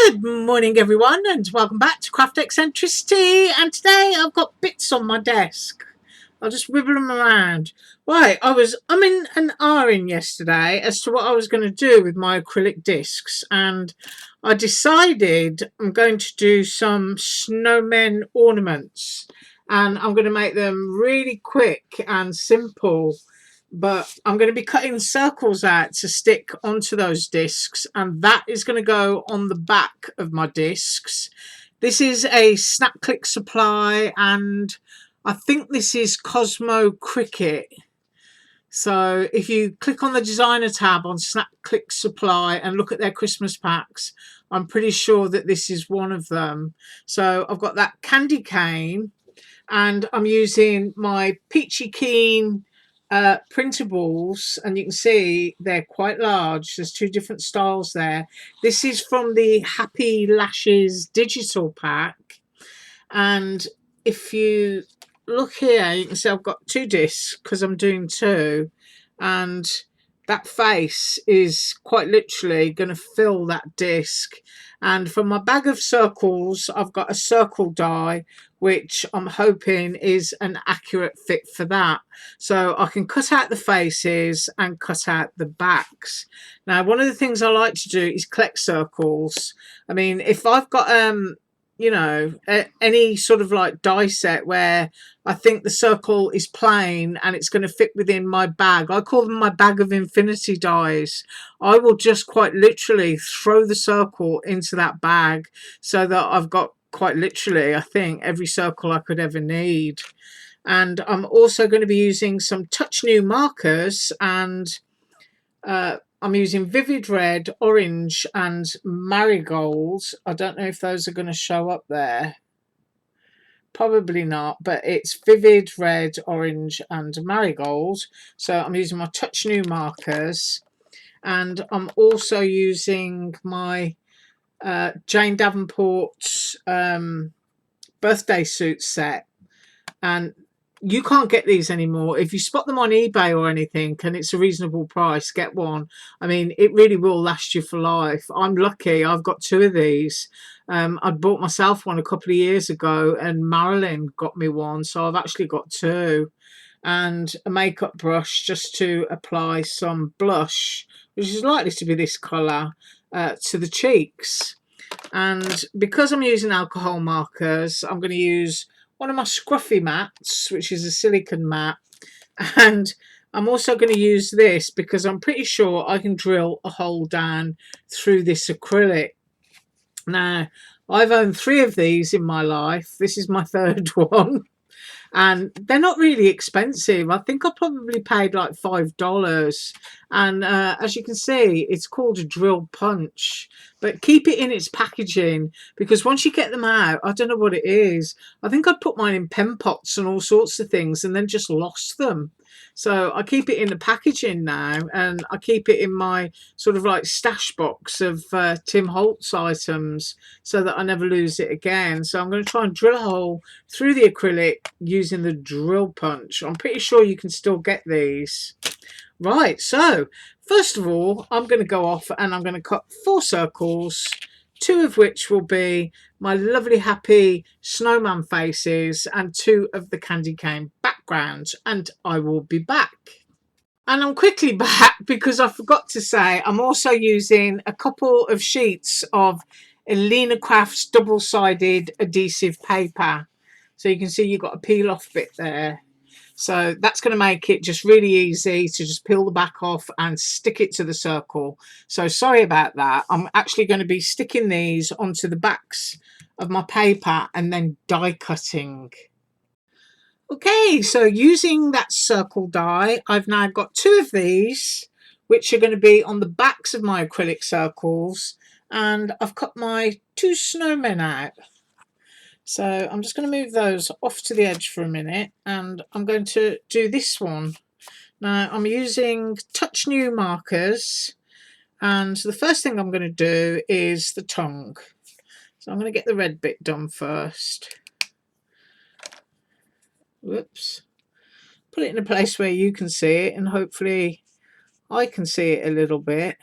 Good morning everyone and welcome back to Craft Eccentricity, and today I've got bits on my desk. I'll just wibble them around. Right, I was umming and ahhing yesterday as to what I was going to do with my acrylic discs, and I decided I'm going to do some snowmen ornaments, and I'm going to make them really quick and simple. But I'm going to be cutting circles out to stick onto those discs, and that is going to go on the back of my discs. This is a Snap Click supply, and I think this is Cosmo Cricket. So if you click on the designer tab on Snap Click supply and look at their Christmas packs, I'm pretty sure that this is one of them. So I've got that candy cane, and I'm using my Peachy Keen printables, and you can see they're quite large. There's two different styles there. This is from the Happy Lashes digital pack, and if you look here you can see I've got two discs because I'm doing two, and that face is quite literally going to fill that disc. And for my bag of circles I've got a circle die, which I'm hoping is an accurate fit for that, so I can cut out the faces and cut out the backs. Now one of the things I like to do is collect circles. I mean, if I've got you know, any sort of like die set where I think the circle is plain and it's going to fit within my bag, I call them my bag of infinity dies. I will just quite literally throw the circle into that bag so that I've got quite literally, I think, every circle I could ever need. And I'm also going to be using some Touch New markers, and I'm using Vivid Red, Orange and Marigold. I don't know if those are going to show up there. Probably not, but it's Vivid Red, Orange and Marigold. So I'm using my Touch New markers, and I'm also using my Jane Davenport's birthday suit set. And you can't get these anymore. If you spot them on eBay or anything and it's a reasonable price, get one. I mean, it really will last you for life. I'm lucky I've got two of these. I bought myself one a couple of years ago and Marilyn got me one, so I've actually got two. And a makeup brush just to apply some blush, which is likely to be this colour, to the cheeks. And because I'm using alcohol markers, I'm going to use one of my scruffy mats, which is a silicone mat, and I'm also going to use this because I'm pretty sure I can drill a hole down through this acrylic. Now, I've owned three of these in my life. This is my third one, and they're not really expensive. I think I probably paid like $5, and as you can see, it's called a drill punch. But keep it in its packaging, because once you get them out, I don't know what it is. I think I put mine in pen pots and all sorts of things and then just lost them. So I keep it in the packaging now, and I keep it in my sort of like stash box of Tim Holtz items so that I never lose it again. So I'm going to try and drill a hole through the acrylic using the drill punch. I'm pretty sure you can still get these. Right, so first of all, I'm going to go off and I'm going to cut 4 circles, 2 of which will be my lovely happy snowman faces and 2 of the candy cane backgrounds, and I will be back. And I'm quickly back because I forgot to say I'm also using a couple of sheets of AlinaCraft's double-sided adhesive paper. So you can see you've got a peel off bit there. So that's going to make it just really easy to just peel the back off and stick it to the circle. So sorry about that. I'm actually going to be sticking these onto the backs of my paper and then die cutting. Okay, so using that circle die, I've now got 2 of these, which are going to be on the backs of my acrylic circles, and I've cut my 2 snowmen out. So I'm just going to move those off to the edge for a minute, and I'm going to do this one. Now I'm using Touch New markers, and the first thing I'm going to do is the tongue. So I'm going to get the red bit done first. Whoops. Put it in a place where you can see it, and hopefully I can see it a little bit.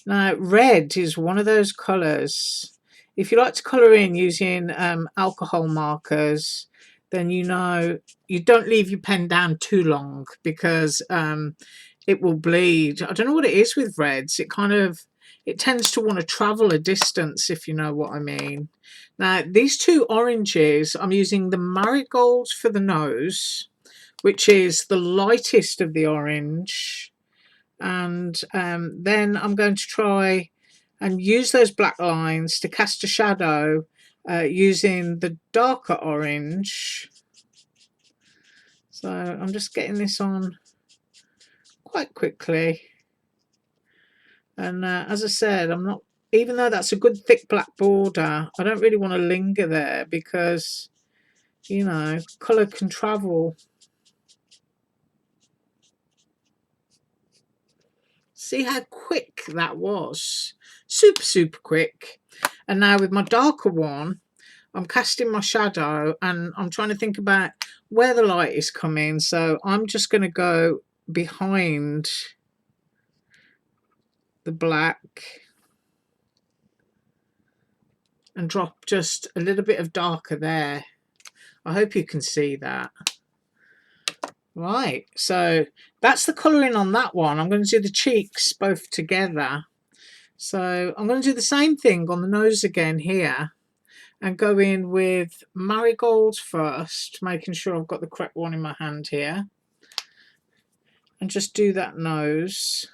Now, red is one of those colours. If you like to colour in using alcohol markers, then you know you don't leave your pen down too long because it will bleed. I don't know what it is with reds. It tends to want to travel a distance, if you know what I mean. Now, these two oranges, I'm using the marigolds for the nose, which is the lightest of the orange, and then I'm going to try and use those black lines to cast a shadow using the darker orange. So I'm just getting this on quite quickly, and as I said, I'm not, even though that's a good thick black border, I don't really want to linger there because, you know, colour can travel. See how quick that was? Super quick. And now with my darker one, I'm casting my shadow and I'm trying to think about where the light is coming. So I'm just going to go behind the black and drop just a little bit of darker there. I hope you can see that. Right, so that's the colouring on that one. I'm going to do the cheeks both together. So I'm going to do the same thing on the nose again here and go in with marigolds first, making sure I've got the correct one in my hand here. And just do that nose.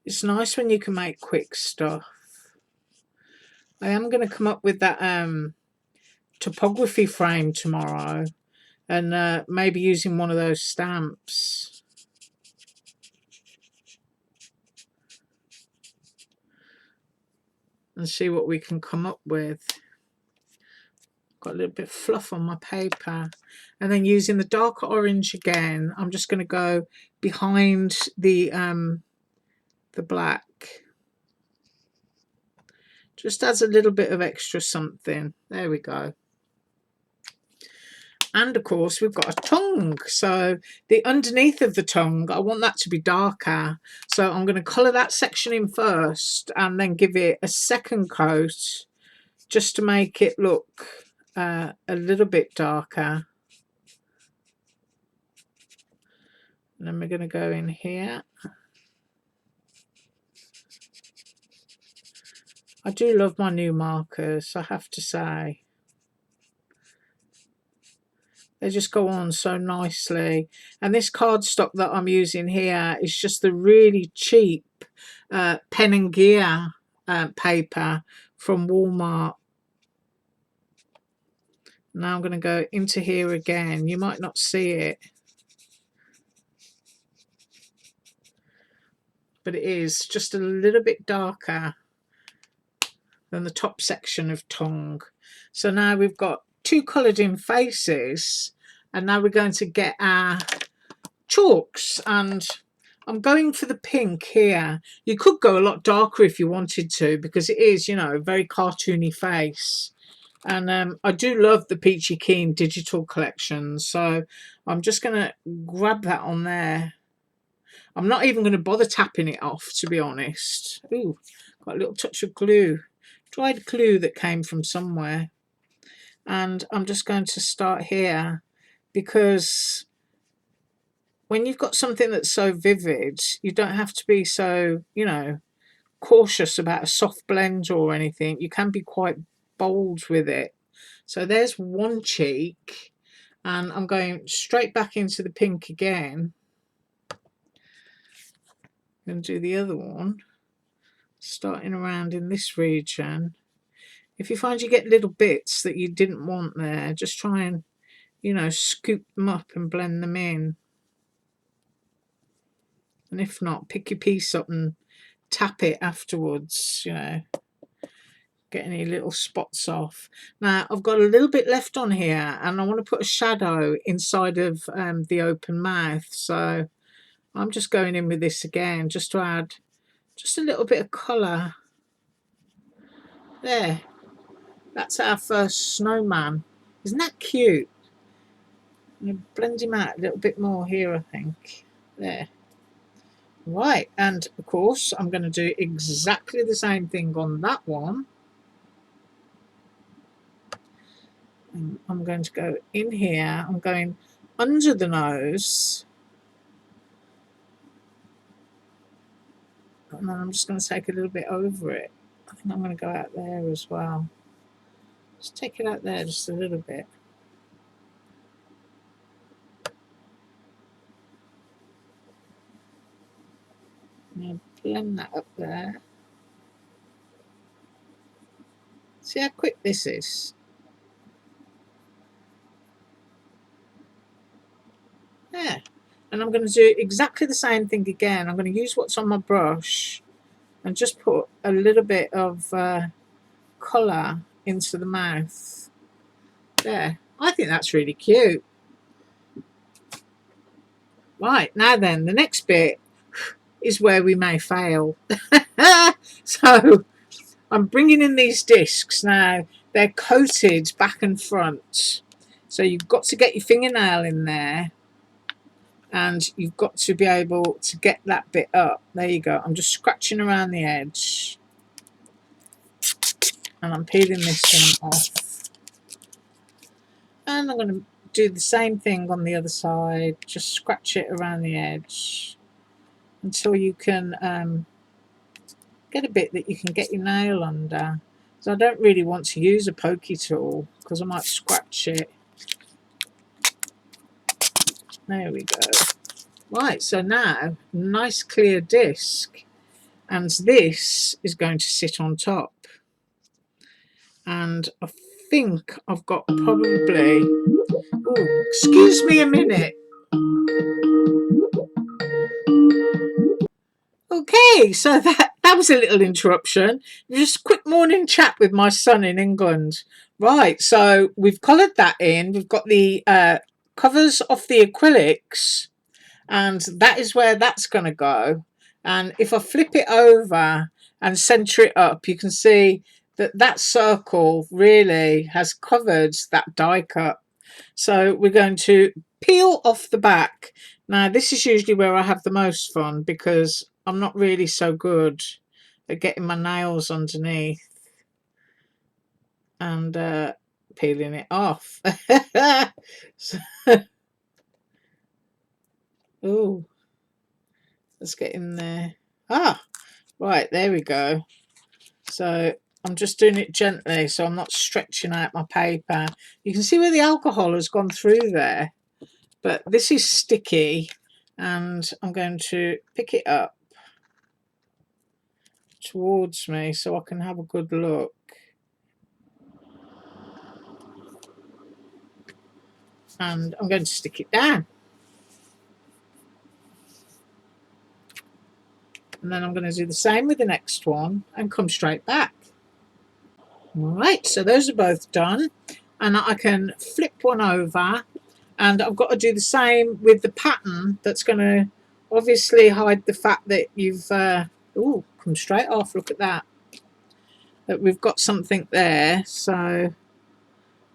It's nice when you can make quick stuff. I am going to come up with that topography frame tomorrow and maybe using one of those stamps. And see what we can come up with. Got a little bit of fluff on my paper. And then using the darker orange again, I'm just going to go behind the black. Just adds a little bit of extra something. There we go. And of course we've got a tongue, so the underneath of the tongue, I want that to be darker, so I'm going to colour that section in first and then give it a second coat just to make it look a little bit darker. And then we're going to go in here. I do love my new markers, I have to say. They just go on so nicely. And this cardstock that I'm using here is just the really cheap Pen and Gear paper from Walmart. Now I'm going to go into here again. You might not see it, but it is just a little bit darker than the top section of tongue. So now we've got two coloured in faces, and now we're going to get our chalks, and I'm going for the pink here. You could go a lot darker if you wanted to, because it is, you know, a very cartoony face. And I do love the Peachy Keen digital collection, so I'm just going to grab that on there. I'm not even going to bother tapping it off, to be honest. Ooh, got a little touch of glue. Dried glue that came from somewhere. And I'm just going to start here, because when you've got something that's so vivid, you don't have to be so, you know, cautious about a soft blend or anything. You can be quite bold with it. So there's one cheek, and I'm going straight back into the pink again. I'm going to do the other one, starting around in this region. If you find you get little bits that you didn't want there, just try and, you know, scoop them up and blend them in. And if not, pick your piece up and tap it afterwards, you know, get any little spots off. Now I've got a little bit left on here, and I want to put a shadow inside of the open mouth, so I'm just going in with this again just to add just a little bit of colour. There, that's our first snowman. Isn't that cute? I'm going to blend him out a little bit more here, I think. There. Right, and of course I'm going to do exactly the same thing on that one. And I'm going to go in here, I'm going under the nose, and then I'm just going to take a little bit over it. I think I'm going to go out there as well. Just take it out there just a little bit. Now blend that up there. See how quick this is? There. And I'm going to do exactly the same thing again. I'm going to use what's on my brush and just put a little bit of colour into the mouth. There. I think that's really cute. Right, now then, the next bit is where we may fail. So I'm bringing in these discs now. They're coated back and front. So you've got to get your fingernail in there and you've got to be able to get that bit up. There you go. I'm just scratching around the edge and I'm peeling this one off. And I'm going to do the same thing on the other side. Just scratch it around the edge until you can get a bit that you can get your nail under. So I don't really want to use a pokey tool because I might scratch it. There we go. Right, so now, nice clear disc. And this is going to sit on top. And I think I've got probably... Oh, excuse me a minute. Okay, so that was a little interruption. Just a quick morning chat with my son in England. Right, so we've coloured that in. We've got the covers off the acrylics, and that is where that's going to go. And if I flip it over and centre it up, you can see that that circle really has covered that die cut. So we're going to peel off the back. Now this is usually where I have the most fun because I'm not really so good at getting my nails underneath and peeling it off. So, ooh, let's get in there. Ah, right, there we go. So I'm just doing it gently so I'm not stretching out my paper. You can see where the alcohol has gone through there, but this is sticky and I'm going to pick it up towards me so I can have a good look. And I'm going to stick it down. And then I'm going to do the same with the next one and come straight back. Alright, so those are both done. And I can flip one over and I've got to do the same with the pattern that's going to obviously hide the fact that you've ooh, come straight off, look at that we've got something there. So I'm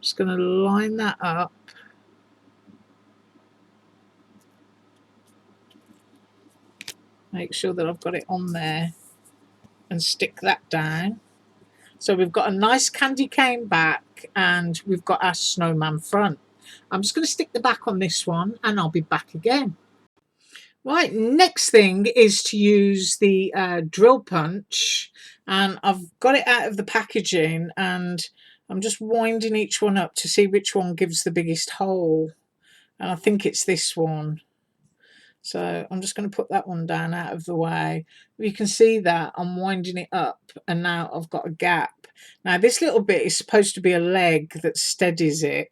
just going to line that up. Make sure that I've got it on there and stick that down. So we've got a nice candy cane back and we've got our snowman front. I'm just going to stick the back on this one and I'll be back again. Right, next thing is to use the drill punch, and I've got it out of the packaging and I'm just winding each one up to see which one gives the biggest hole, and I think it's this one. So I'm just going to put that one down out of the way. You can see that I'm winding it up and now I've got a gap. Now this little bit is supposed to be a leg that steadies it.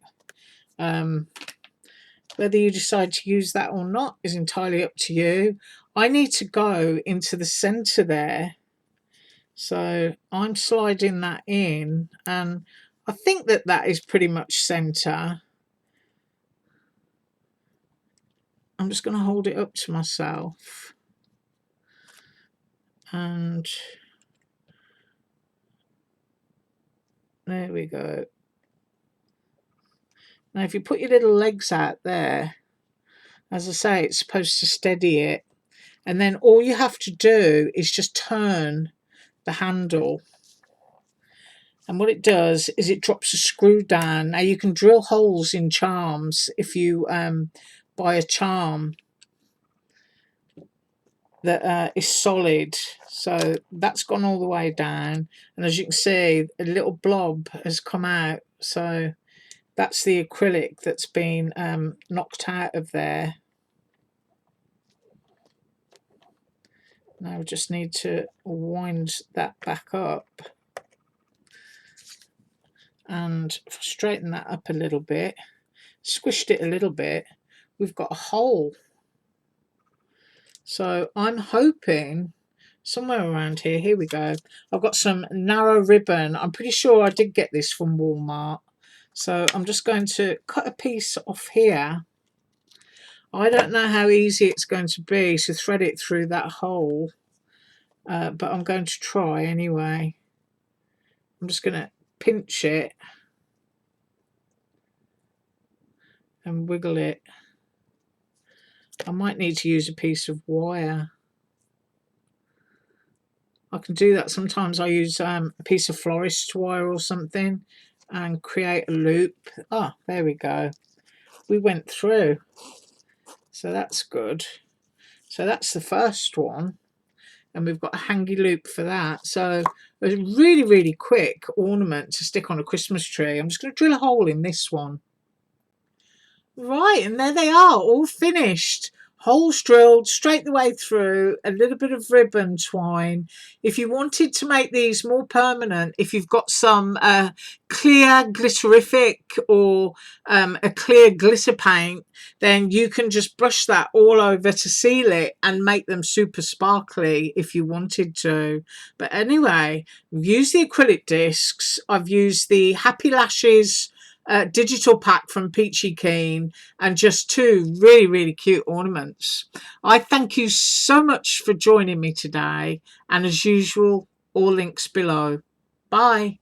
Whether you decide to use that or not is entirely up to you. I need to go into the centre there. So I'm sliding that in and I think that that is pretty much centre. I'm just going to hold it up to myself. And there we go. Now if you put your little legs out there, as I say, it's supposed to steady it, and then all you have to do is just turn the handle, and what it does is it drops a screw down. Now you can drill holes in charms if you buy a charm that is solid. So that's gone all the way down, and as you can see, a little blob has come out. So that's the acrylic that's been knocked out of there. Now we just need to wind that back up and straighten that up a little bit. Squished it a little bit. We've got a hole. So I'm hoping somewhere around here, here we go. I've got some narrow ribbon. I'm pretty sure I did get this from Walmart. So I'm just going to cut a piece off here. I don't know how easy it's going to be to thread it through that hole, but I'm going to try anyway. I'm just going to pinch it and wiggle it. I might need to use a piece of wire. I can do that. Sometimes I use a piece of florist wire or something and create a loop. Ah, there we go. We went through. So that's good. So that's the first one. And we've got a hangy loop for that. So a really, really quick ornament to stick on a Christmas tree. I'm just going to drill a hole in this one. Right, and there they are, all finished. Holes drilled straight the way through, a little bit of ribbon twine. If you wanted to make these more permanent, if you've got some clear glitterific or a clear glitter paint, then you can just brush that all over to seal it and make them super sparkly if you wanted to. But anyway, use the acrylic discs. I've used the Happy Lashes digital pack from Peachy Keen, and just two really, really cute ornaments. I thank you so much for joining me today, and as usual, all links below. Bye.